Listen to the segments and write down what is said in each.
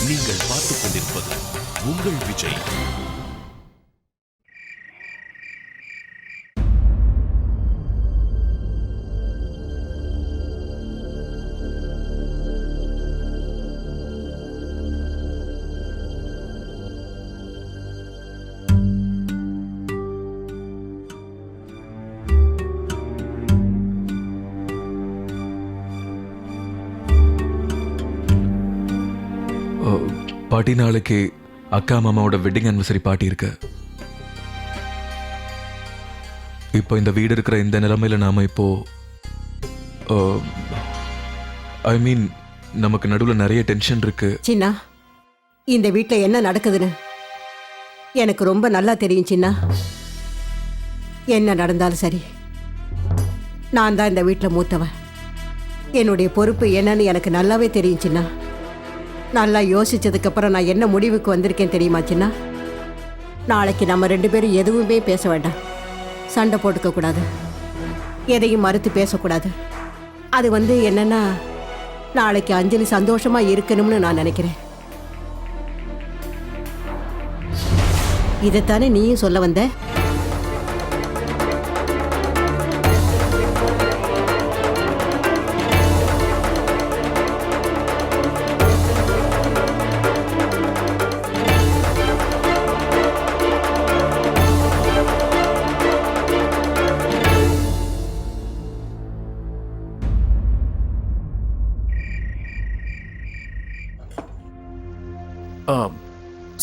நீங்கள் பார்த்துக் கொண்டிருப்பது உங்கள் விஜய். பாட்டி, நாளைக்கு அக்கா மாமாவோட வெட்டிங் அனிவர்சரி பார்ட்டி இருக்கு. இப்போ இந்த வீடு இருக்கிற இந்த நிலைமையில நாம இப்போ ஐ மீன் நமக்கு நடுவில் நிறைய டென்ஷன் இருக்கு. சின்னா, இந்த வீட்டில் என்ன நடக்குதுன்னு எனக்கு ரொம்ப நல்லா தெரியும் சின்னா. என்ன நடந்தாலும் சரி, நான் தான் இந்த வீட்டில் மூத்தவன். என்னுடைய பொறுப்பு என்னன்னு எனக்கு நல்லாவே தெரியும் சின்னா. நல்லா யோசிச்சதுக்கு அப்புறம் நான் என்ன முடிவுக்கு வந்திருக்கேன் தெரியுமா சின்னா? நாளைக்கு நம்ம 2 பேரும் எதுவுமே பேச வேண்டாம். சண்டை போட்டுக்க கூடாது, எதையும் மறுத்து பேசக்கூடாது. அது என்னன்னா, நாளைக்கு அஞ்சலி சந்தோஷமா இருக்கணும்னு நான் நினைக்கிறேன். இதைத்தானே நீயும் சொல்ல வந்த?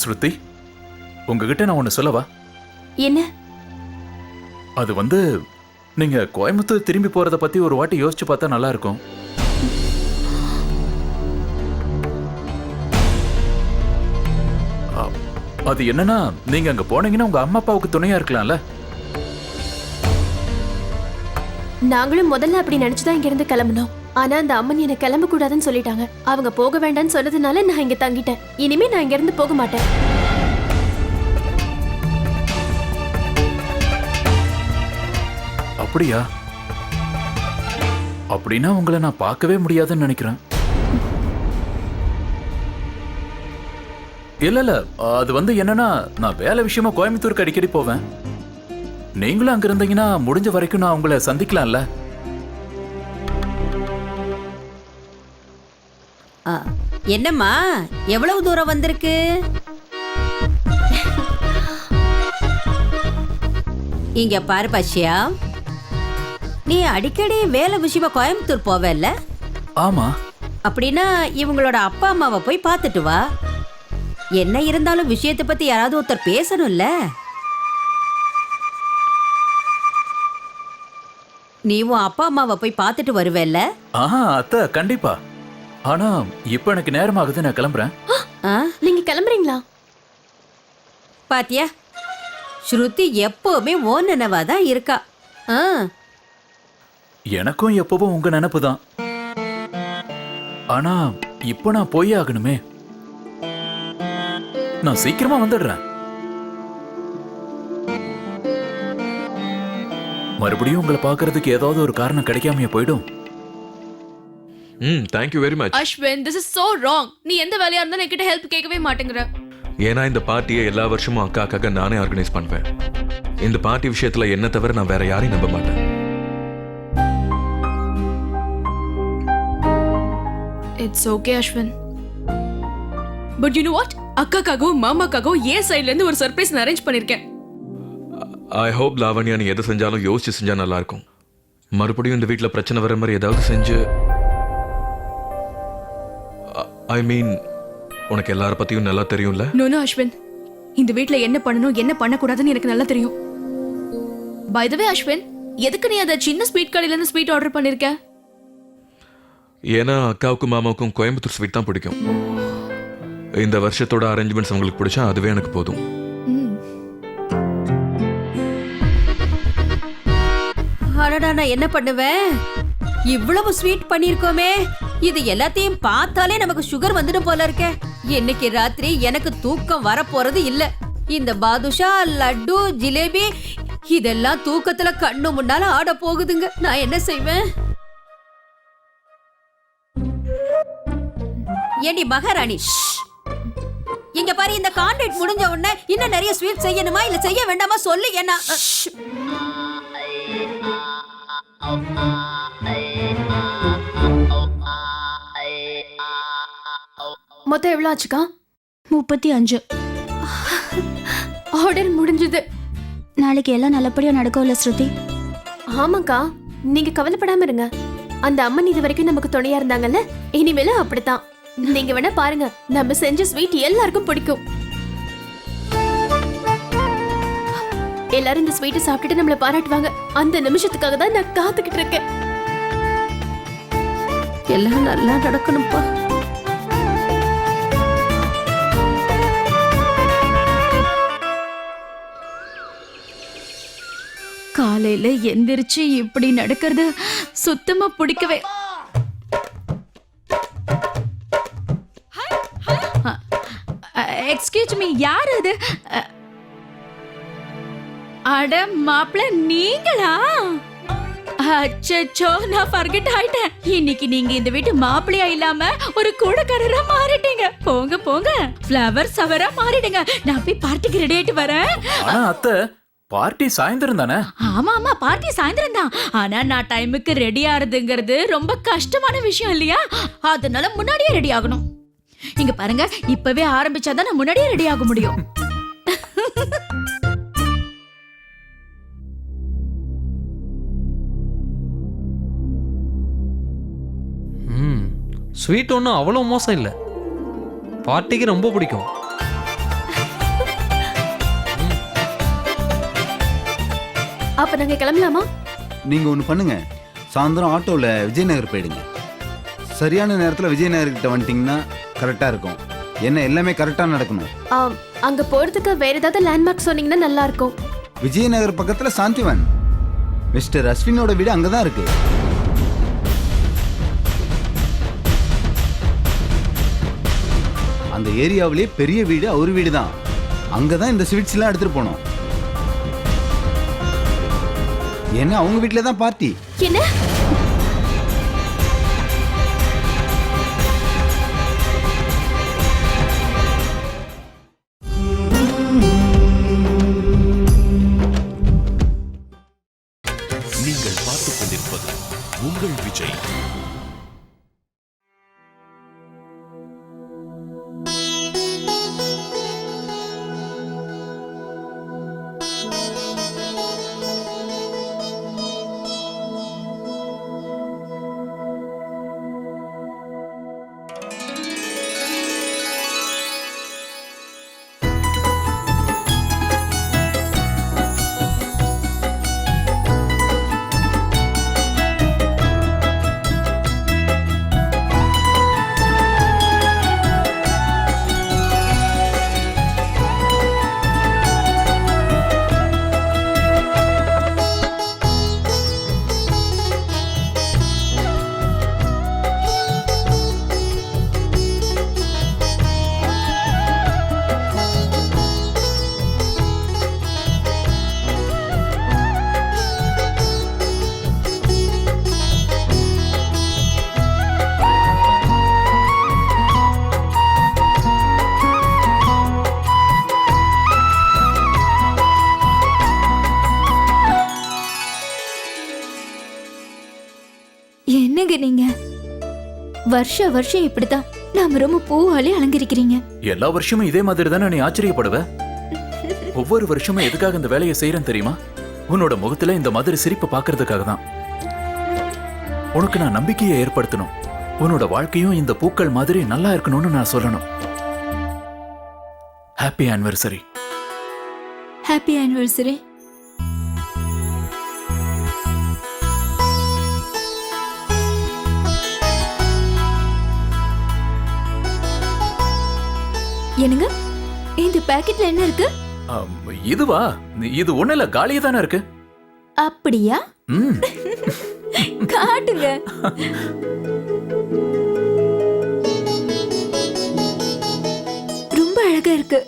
ஸ்ருதி, உங்ககிட்ட நான் ஒன்று சொல்லவா? என்ன? அது நீங்க கோயம்புத்தூர் திரும்பி போறத பத்தி ஒரு வாட்டி யோசிச்சு பார்த்தா நல்லா இருக்கும். அது என்னன்னா, நீங்க அங்க போனீங்கன்னா உங்க அம்மா அப்பாவுக்கு துணையா இருக்கலாம்ல. நாங்களும் முதல்ல அப்படி நினைச்சுதான் இங்க இருந்து கிளம்பணும். ஆனா அந்த அம்மன் என்ன கிளம்ப கூடாதுன்னு சொல்லிட்டாங்க. அவங்க போக வேண்டாம்னு சொன்னதுனால நான் இங்க தங்கிட்டேன். இனிமே நான் இங்க இருந்து போக மாட்டேன். அப்படியா? அப்படின்னா உங்களை நான் பார்க்கவே முடியாதுன்னு நினைக்கிறேன். இல்ல, அது என்னன்னா, நான் வேலை விஷயமா கோயம்புத்தூருக்கு அடிக்கடி போவேன். நீங்களும் அங்க இருந்தீங்கன்னா முடிஞ்ச வரைக்கும் நான் உங்களை சந்திக்கலாம்ல. என்னம்மா, எவ்வளவு தூரம் வந்திருக்கு? இங்க பாரு பஷ்யா, நீ அடிக்கடி வேலை விஷயமா கோயம்புத்தூர் போவல்ல? ஆமா. அப்படின்னா இவங்களோட அப்பா அம்மாவை போய் பார்த்துட்டு வா. என்ன இருந்தாலும் விஷயத்தை பத்தி யாராவது ஒருத்தர் பேசணும்ல. நீவும் அப்பா அம்மாவை போய் பார்த்துட்டு வருவேல்ல? அத்தை, கண்டிப்பா. ஆனா இப்ப எனக்கு நேரமாகுது, நான் கிளம்புறேன். நீங்க கிளம்புறீங்களா? பாத்தியா, ஸ்ருதி எப்பவுமே ஓ நினைவாதான் இருக்கா. எனக்கும் எப்பவும் உங்க நினைப்பு தான். ஆனா இப்ப நான் போய் ஆகணுமே. நான் சீக்கிரமா வந்துடுறேன். மறுபடியும் உங்களை பார்க்கறதுக்கு ஏதாவது ஒரு காரணம் கிடைக்காமயே போயிடும். Thank you very much. Ashwin, this is so wrong. நீ எந்த வேலையா இருந்தாலும் என்கிட்ட ஹெல்ப் கேட்கவே மாட்டேங்கற. ஏன்னா இந்த பார்ட்டியை எல்லா வருஷமும் அக்காக்காக நானே ஆர்கனைஸ் பண்ணுவேன். இந்த பார்ட்டி விஷயத்துல என்ன தவிர நான் வேற யாரையும் நம்ப மாட்டேன். It's okay, Ashwin. But you know what? அக்காக்காகவும் மாமாக்காகவும் ஏன் சைடுல இருந்து ஒரு சர்ப்ரைஸ் நான் அரேஞ்ச் பண்ணிருக்கேன். ஐ ஹோப் லாவண்யா, நீ எதை செஞ்சாலும் யோசிச்சு செஞ்சா நல்லா இருக்கும். மறுபடியும் இந்த வீட்டில் பிரச்சனை வர மாதிரி ஏதாவது செஞ்சு, ஐ மீன் உனக்கு எல்லார பத்தியும் நல்லா தெரியும்ல? நோ அஸ்வின், இந்த வீட்ல என்ன பண்ணணும் என்ன பண்ணக்கூடாதுன்னு எனக்கு நல்லா தெரியும். பை தி வே அஸ்வின், எதுக்கு நீ அத சின்ன ஸ்வீட் கடையில இருந்து ஸ்வீட் ஆர்டர் பண்ணிருக்க? ஏன்னா அக்காவுக்கும் மாமாவுக்கும் கோயம்புத்தூர் ஸ்வீட் தான் பிடிக்கும். இந்த வருஷத்தோட அரேஞ்ச்மெண்ட்ஸ் உங்களுக்கு பிடிச்சா அதுவே எனக்கு போதும். அடடா, நான் என்ன பண்ணுவேன்? இவ்வளவு ஸ்வீட் பண்ணிருக்கோமே, இது எல்லாத்தையும் பார்த்தாலே நமக்கு சுகர் வந்துடும் போல இருக்க. இன்னைக்கு ராத்திரி எனக்கு தூக்கம் வர போறது இல்ல. இந்த பாதுஷா, லட்டு, ஜிலேபி இதெல்லாம் தூக்கத்துல கண்ணு முன்னால ஆட போகுதுங்க. நான் என்ன செய்வேன்? ஏண்டி மகாராணி, இங்க பாரு, இந்த கான்ட்ராக்ட் முடிஞ்ச உடனே இன்னும் நிறைய ஸ்வீட் செய்யணுமா இல்ல செய்ய வேண்டாமா சொல்லு. என்ன மொத்தம் எவ்வளவு ஆச்சுக்கா? 35. ஆர்டர் முடிஞ்சது. நாளைக்கு எல்லாம் நல்லபடியா நடக்கும்ல ஸ்ருதி? ஆமாக்கா, நீங்க கவலைப்படாம இருங்க. அந்த அம்மன் இது வரைக்கும் நமக்கு துணையா இருந்தாங்கல்ல, இனிமேலும் அப்படித்தான். நீங்க வேணா பாருங்க, நம்ம செஞ்ச ஸ்வீட் எல்லாருக்கும் பிடிக்கும். எல்லாரும் இந்த ஸ்வீட்டை சாப்பிட்டுட்டு நம்மள பாராட்டுவாங்க. அந்த நிமிஷத்துக்காக தான் நான் காத்துக்கிட்டு இருக்கேன். எல்லாம் நல்லா நடக்கணும்ப்பா. காலையில எந்திரிச்சு இப்படி நடக்கிறது சுத்தமா பிடிக்கவே. எக்ஸ்கியூஸ் மீ, யார் அது? அட மாப்பிள்ள, நீங்களா? அச்சச்சோ, நான் ஃபர்கெட் ஆயிட்டேன். இன்னைக்கு நீங்க இந்த வீட்டு மாப்பிள்ளையா இல்லாம ஒரு கூடக்காரரா மாறிட்டீங்க. போங்க போங்க, ஃப்ளவர் சவரா மாறிடுங்க. நான் போய் பார்ட்டிக்கு ரெடி ஆயிட்டு வரேன். ஆனா அத்தை, பார்ட்டி சாயந்தரம் தானே? ஆமா ஆமா, பார்ட்டி சாயந்தரம் தான். ஆனா நான் டைமுக்கு ரெடி ஆறதுங்கிறது ரொம்ப கஷ்டமான விஷயம் இல்லையா? அதனால முன்னாடியே ரெடி ஆகணும். இங்க பாருங்க, இப்பவே ஆரம்பிச்சாதான் நான் முன்னாடியே ரெடி ஆக முடியும். ஸ்வீட் ஒன்றும் அவ்வளோ மோசம் இல்லை, பார்ட்டிக்கு ரொம்ப பிடிக்கும். அப்ப நாங்க கிளம்பலாமா? நீங்க ஒன்று பண்ணுங்க, சாயந்தரம் ஆட்டோவில் விஜயநகர் போயிடுங்க. சரியான நேரத்தில் விஜயநகர் கிட்ட வந்துட்டீங்கன்னா கரெக்டாக இருக்கும். என்ன எல்லாமே கரெக்டாக நடக்கணும். அங்க போறதுக்கு வேற ஏதாவது லேண்ட்மார்க் சொன்னீங்கன்னா நல்லா இருக்கும். விஜயநகர் பக்கத்தில் சாந்திவன், மிஸ்டர் அஸ்வினோட வீடு அங்கே தான் இருக்கு. அந்த ஏரியாவிலேயே பெரிய வீடு அவர் வீடு தான். அங்கே தான் இந்த ஸ்வீட்ஸ்லாம் எடுத்துகிட்டு போனோம். ஏன்னா அவங்க வீட்டில் தான் பார்ட்டி. என்ன? நீங்கள் பார்த்துக் கொண்டிருப்பது உங்கள் விஜய். என்னங்க நீங்க வருஷம் இப்படித்தான் நாம ரொம்ப பூவாலே அலங்கரிக்கிறீங்க. எல்லா வருஷமும் இதே மாதிரி தானே நீ ஆச்சரியப்படுவ? ஒவ்வொரு வருஷமும் எதுக்காக இந்த வேலையை செய்யறேன் தெரியுமா? உன்னோட முகத்துல இந்த மாதிரி சிரிப்பை பார்க்கறதுக்காக தான். உனக்கு நான் நம்பிக்கையை ஏற்படுத்தணும். உன்னோட வாழ்க்கையும் இந்த பூக்கள் மாதிரி நல்லா இருக்கணும்னு நான் சொல்லணும். Happy anniversary. Happy anniversary. என்னங்க, இந்த பாக்கெட்ல என்ன இருக்கு? இதுவா? இது ஒண்ணு இல்ல, காலியா தானே இருக்கு. அப்படியா? காட்டுங்க. ரொம்ப அழகா இருக்கு.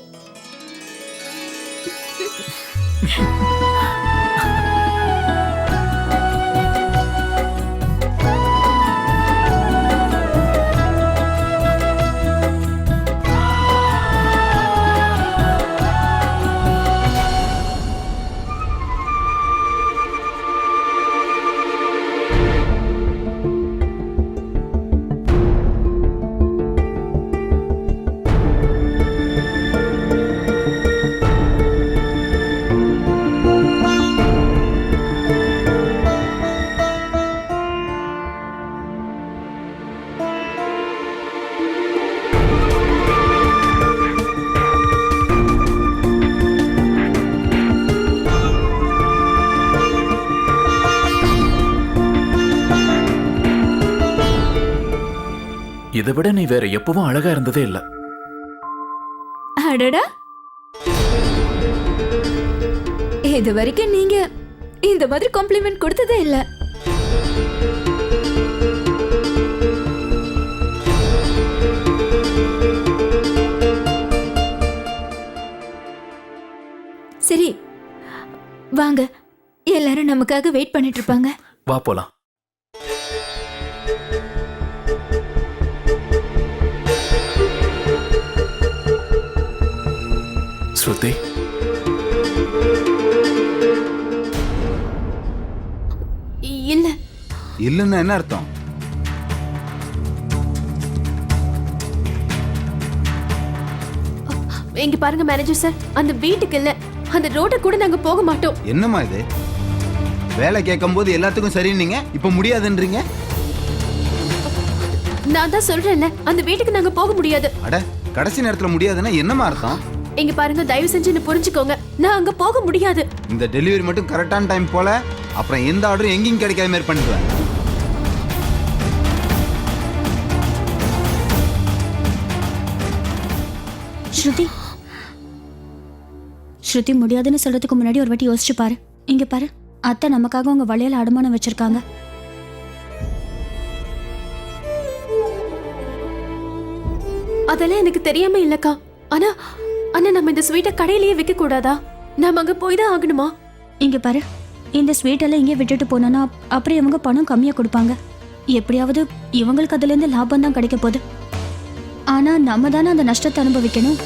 இதை விட நீ வேற எப்பவும் அழகா இருந்ததே இல்ல. அடடா, இது வரைக்கும் நீங்க இந்த மாதிரி காம்ப்ளிமெண்ட் கொடுத்ததே இல்ல. சரி வாங்க, எல்லாரும் நமக்காக வெயிட் பண்ணிட்டு இருப்பாங்க. வா போலாம். ஸ்ருதி, இல்ல இல்லைன்னா என்ன அர்த்தம்? இங்க பாருங்க மேனேஜர் சார், அந்த வீட்டுக்கு இல்ல, அந்த ரோட்டை கூட நாங்க போக மாட்டோம். என்னம்மா இது? வேலை கேட்கும் போது எல்லாத்துக்கும் சரின்னீங்க, இப்ப முடியாதுன்றீங்க. நான் தான் சொல்றேன்ல, அந்த வீட்டுக்கு நாங்க போக முடியாது. அட, கடைசி நேரத்துல முடியாதுன்னா என்னம்மா அர்த்தம்? இங்க பாருங்க, தயவு செஞ்சு என்ன புரிஞ்சுக்கோங்க, நான் அங்க போக முடியாது. இந்த டெலிவரி மட்டும் கரெக்டான டைம் போல, அப்புறம் எந்த ஆர்டரும் எங்கேயும் கிடைக்காத மாதிரி பண்ணிடுவேன். ஸ்ருதி, ஸ்ருதி முடியாதுன்னு சொல்றதுக்கு முன்னாடி ஒரு வாட்டி யோசிச்சு பாரு. இங்க பாரு, அத்தை நமக்காக உங்க வளையல் அடமானம் வச்சிருக்காங்க. அதெல்லாம் எனக்கு தெரியாம இல்லக்கா. ஆனா ஆனா நம்ம இந்த ஸ்வீட்டை கடையிலேயே விற்க கூடாதா? நாம அங்க போய் தான் ஆகணுமா? இங்க பாரு, இந்த ஸ்வீட் எல்லாம் இங்கே விட்டுட்டு போனோம்னா அப்புறம் இவங்க பணம் கம்மியா கொடுப்பாங்க. எப்படியாவது இவங்களுக்கு அதுல இருந்து லாபம் தான் கிடைக்க போகுது. ஆனா நம்ம தானே அந்த நஷ்டத்தை அனுபவிக்கணும்.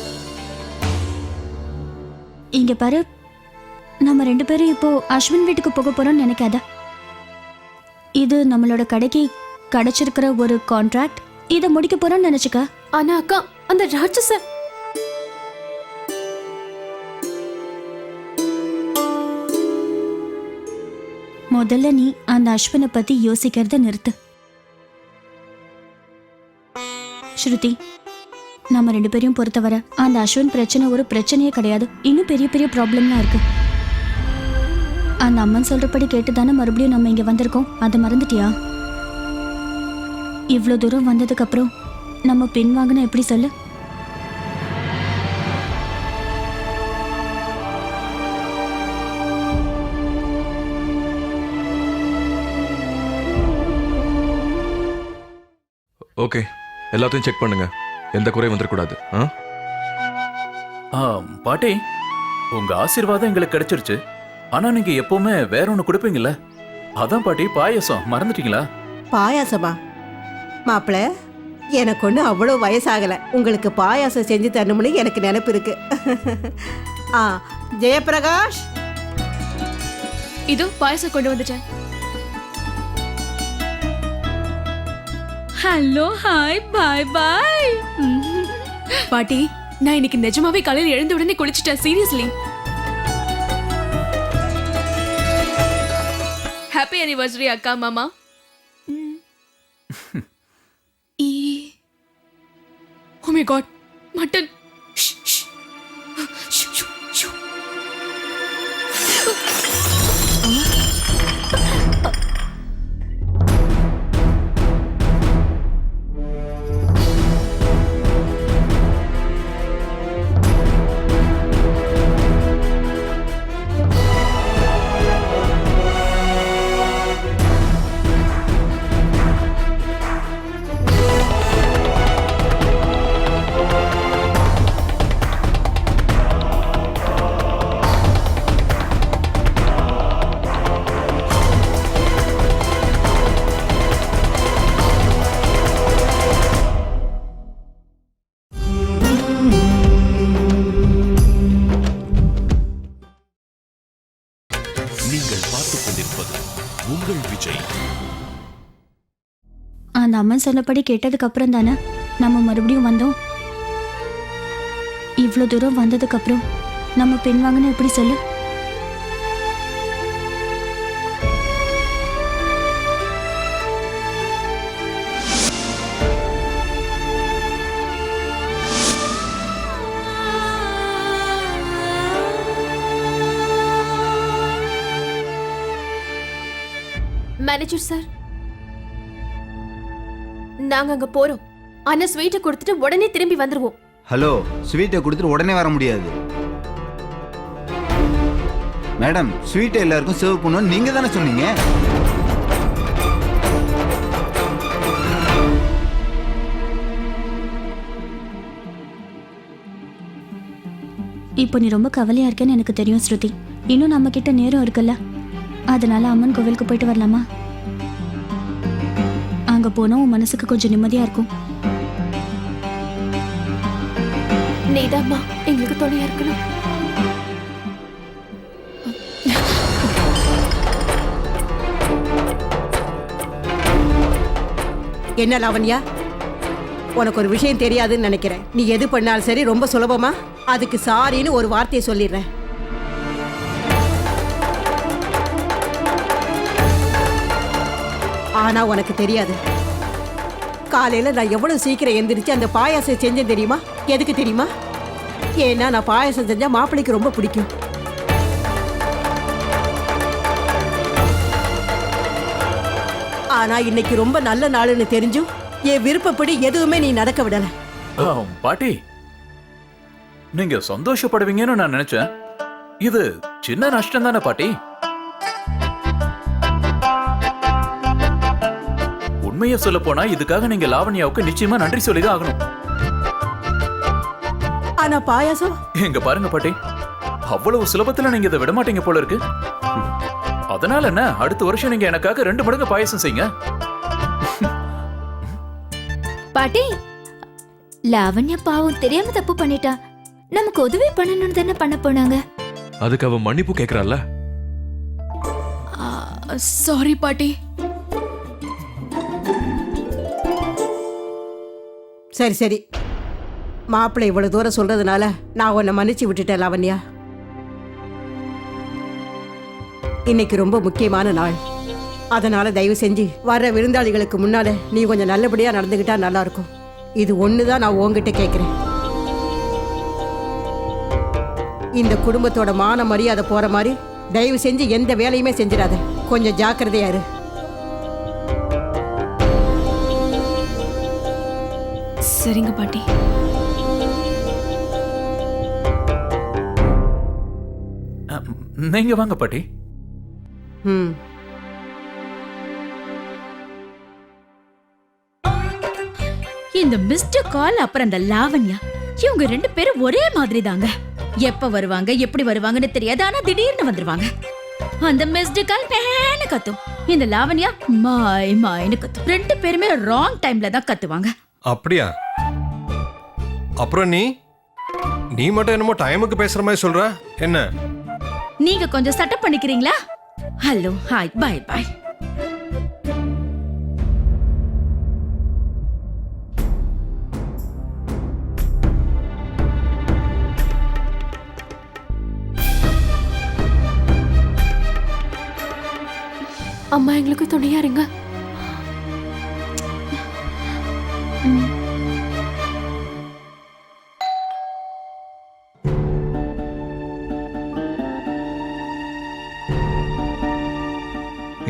இங்க பாரு, நம்ம 2 பேரும் இப்போ அஸ்வின் வீட்டுக்கு போக போறோம்னு நினைக்காத. இது நம்மளோட கடைக்கு கிடைச்சிருக்கிற ஒரு கான்ட்ராக்ட். இதை முடிக்க போறோம்னு நினைச்சுக்க. ஆனா அக்கா, அந்த ராட்சச முதல்ல நீ அந்த அஸ்வினை பத்தி யோசிக்கிறத நிறுத்து. ஸ்ருதி, நம்ம 2 பேரையும் பொறுத்தவரை அந்த அஸ்வின் பிரச்சனை ஒரு பிரச்சனையே கிடையாது. இன்னும் பெரிய பெரிய ப்ராப்ளம்லாம் இருக்கு. அந்த அம்மன் சொல்றபடி கேட்டு தானே மறுபடியும் நம்ம இங்க வந்திருக்கோம். அதை மறந்துட்டியா? இவ்வளோ தூரம் வந்ததுக்கு அப்புறம் நம்ம பின்வாங்கினா எப்படி சொல்லு? ஓகே, எல்லாத்தையும் செக் பண்ணுங்க, எந்த குறையும் வந்துடக்கூடாது. பாட்டி, உங்க ஆசீர்வாதம் எங்களுக்கு கிடைச்சிருச்சு. ஆனா நீங்க எப்பவுமே வேற ஒண்ணு கொடுப்பீங்கல்ல, அதான் பாட்டி பாயசம் மறந்துட்டீங்களா? பாயாசமா? மாப்பிள்ள, எனக்கு ஒண்ணு அவ்வளோ வயசாகல, உங்களுக்கு பாயாசம் செஞ்சு தரணும்னு எனக்கு நினைப்பு இருக்கு. ஆ, ஜெயபிரகாஷ், இதோ பாயசம் கொண்டு வந்துட்டேன். ஹலோ, ஹாய், பாய் பாய். பாட்டி, நான் இன்னைக்கு நிஜமாவே காலையில் எழுந்த உடனே குளிச்சிட்டேன். சீரியஸ்லி. ஹாப்பி அனிவர்சரி அக்கா மாமா. Oh my god, mutton. நீங்கள் பார்த்துக் கொண்டிருப்பது உங்கள் விஜய். அந்த அம்மன் சொன்னபடி கேட்டதுக்கு அப்புறம் தானே நம்ம மறுபடியும் வந்தோம். இவ்வளோ தூரம் வந்ததுக்கு அப்புறம் நம்ம பின்வாங்கன்னு எப்படி சொல்லு? மேனேஜர் சார், நாங்க அங்க போறோம். ஆனா ஸ்வீட்டை கொடுத்துட்டு உடனே திரும்பி வந்துருவோம். ஹலோ, ஸ்வீட்டை கொடுத்துட்டு உடனே வர முடியாது மேடம். ஸ்வீட்டை எல்லாருக்கும் சர்வ் பண்ணணும்னு நீங்க தானே சொன்னீங்க. இப்போ நீ ரொம்ப கவலையா இருக்கேன்னு எனக்கு தெரியும் ஸ்ருதி. இன்னும் நம்ம கிட்ட நேரம் இருக்குல்ல, அதனால அம்மன் கோவிலுக்கு போயிட்டு வரலாமா? அங்க போனா உன் மனசுக்கு கொஞ்சம் நிம்மதியா இருக்கும். நீதாம்மா எங்களுக்கு துணையா இருக்கணும். என்ன லாவண்யா, உனக்கு ஒரு விஷயம் தெரியாதுன்னு நினைக்கிறேன். நீ எது பண்ணாலும் சரி ரொம்ப சுலபமா அதுக்கு சாரின்னு ஒரு வார்த்தையை சொல்லிடுறேன். ஆனா உனக்கு தெரியாது, காலையில நான் எவ்வளவு சீக்கிரம் எந்திரிச்சு அந்த பாயாசம் செஞ்சேன் தெரியுமா? எதுக்கு தெரியுமா? ஏன்னா நான் பாயாசம் செஞ்சா மாப்பிள்ளைக்கு ரொம்ப பிடிக்கும். ஆனா இன்னைக்கு ரொம்ப நல்ல நாளுன்னு தெரிஞ்சும் என் விருப்பப்படி எதுவுமே நீ நடக்க விடல. பாட்டி, நீங்க சந்தோஷப்படுவீங்கன்னு நான் நினைச்சேன். இது சின்ன நஷ்டம் தானே பாட்டி? உண்மையை சொல்ல போனா இதுக்காக நீங்க லாவண்யாவுக்கு நிச்சயமா நன்றி சொல்லிதான் ஆகணும். ஆனா பாயாசம் எங்க பாருங்க பாட்டி, அவ்வளவு சுலபத்துல நீங்க இதை விட மாட்டீங்க போல இருக்கு. அதனால என்ன, அடுத்த வருஷம் நீங்க எனக்காக 2 மடங்கு பாயசம் செய்யுங்க. பாட்டி, லாவண்யா பாவம் தெரியாம தப்பு பண்ணிட்டா. நமக்கு உதவி பண்ணணும்னு தானே பண்ண போனாங்க. அதுக்கு அவ மன்னிப்பு கேக்குறாள்ல. சாரி பாட்டி. சரி சரி, மாப்பிள்ளை இவ்வளவு தூரம் சொல்றதுனால நான் உன்னை மன்னிச்சு விட்டுட்டேன் லாவண்யா. இன்னைக்கு ரொம்ப முக்கியமான நாள். அதனால தயவு செஞ்சு வர்ற விருந்தாளிகளுக்கு முன்னால நீ கொஞ்சம் நல்லபடியா நடந்துகிட்டா நல்லா இருக்கும். இது ஒண்ணுதான் நான் உன்கிட்ட கேட்கிறேன். இந்த குடும்பத்தோட மான மரியாதை போற மாதிரி தயவு செஞ்சு எந்த வேலையுமே செஞ்சிடாத. கொஞ்சம் ஜாக்கிரதையா இரு. சரிங்க பாட்டி. நீங்க வாங்க பாட்டி. ம். இந்த மிஸ்டர் கால் அப்புறம் அந்த லாவண்யா, இவங்க 2 பேரும் ஒரே மாதிரி தாங்க. எப்ப வருவாங்க எப்படி வருவாங்கன்னு தெரியாது, ஆனா திடீர்னு வந்துருவாங்க. அந்த மிஸ்டு கால் பேன்னு கத்தும், இந்த லாவண்யா மாய் மாய்னு கத்தும். 2 பேருமே ராங் டைம்ல தான் கத்துவாங்க. அப்படியா? அப்புறம் நீ மட்டும் என்னமோ டைமுக்கு பேசுற மாதிரி சொல்ற, என்ன? நீங்க கொஞ்சம் செட்டப் பண்ணிக்கிறீங்களா? Hello, hi, bye bye. அம்மா எங்களுக்கு துணையா இருங்க.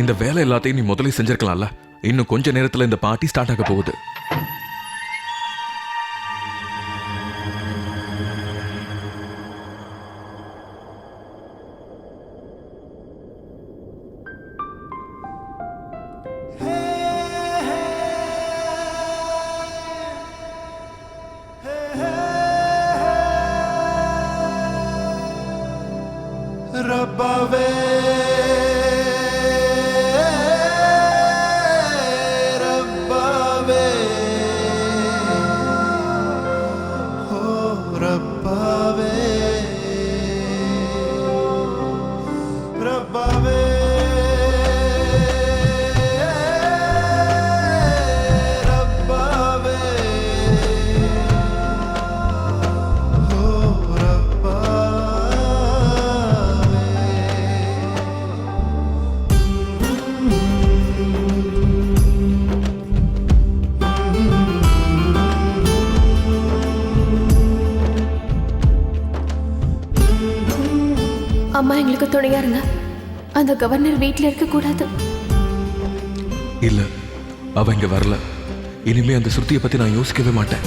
இந்த வேலை எல்லாத்தையும் நீ முதல்ல செஞ்சிருக்கலாம்ல. இன்னும் கொஞ்ச நேரத்துல இந்த பார்ட்டி ஸ்டார்ட் ஆக போகுது. அம்மா எங்களுக்கு துணையா இருங்க. அந்த கவர்னர் வீட்ல இருக்க கூடாது. இல்ல, அவ இங்க வரல. இனிமே அந்த ஸ்ருதியை பத்தி நான் யோசிக்கவே மாட்டேன்.